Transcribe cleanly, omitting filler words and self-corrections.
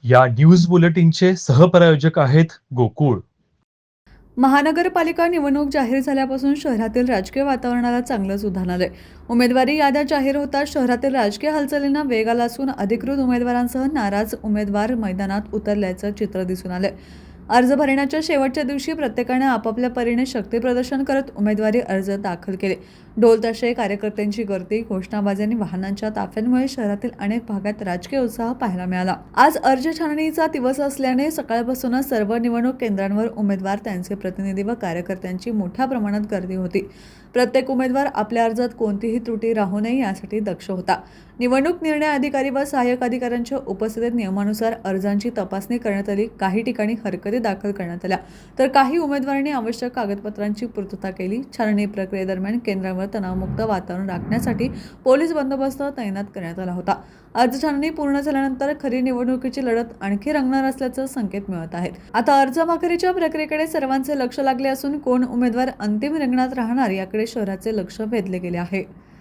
या न्यूज बुलेटिनचे सहप्रायोजक आहेत गोकुळ. महानगरपालिका निवडणूक जाहीर झाल्यापासून शहरातील राजकीय वातावरणाला चांगलंच उधाण आलंय. उमेदवारी याद्या जाहीर होताच शहरातील राजकीय हालचालींना वेग आला असून अधिकृत उमेदवारांसह नाराज उमेदवार मैदानात उतरल्याचं चित्र दिसून आलंय. अर्ज भरण्याच्या शेवटच्या दिवशी प्रत्येकाने आपापल्या परीने शक्तीप्रदर्शन करत उमेदवारी अर्ज दाखल केले. ढोल ताशे, कार्यकर्त्यांची गर्दी, घोषणाबाजी आणि वाहनांच्या ताफ्यांमुळे शहरातील अनेक भागात राजकीय उत्साह पाहायला मिळाला. आज अर्ज छाननीचा दिवस असल्याने सकाळपासूनच सर्व निवडणूक केंद्रांवर उमेदवार, त्यांचे प्रतिनिधी व कार्यकर्त्यांची मोठ्या प्रमाणात गर्दी होती. प्रत्येक उमेदवार आपल्या अर्जात कोणतीही त्रुटी राहू नये यासाठी दक्ष होता. निवडणूक निर्णय अधिकारी व सहाय्यक अधिकाऱ्यांच्या उपस्थितीत नियमानुसार अर्जांची तपासणी करण्यात आली. काही ठिकाणी हरकती दाखल करण्यात आल्या, तर काही उमेदवारांनी आवश्यक कागदपत्रांची पूर्तता केली. छाननी प्रक्रियेदरम्यान केंद्रावर तणावमुक्त वातावरण राखण्यासाठी पोलीस बंदोबस्त तैनात करण्यात आला होता. अर्ज छाननी पूर्ण झाल्यानंतर खरी निवडणुकीची लढत आणखी रंगणार असल्याचं संकेत मिळत आहेत. आता अर्ज माघारीच्या प्रक्रियेकडे सर्वांचे लक्ष लागले असून कोण उमेदवार अंतिम रिंगणात राहणार याकडे शहराचे लक्ष वेधले गेले आहे.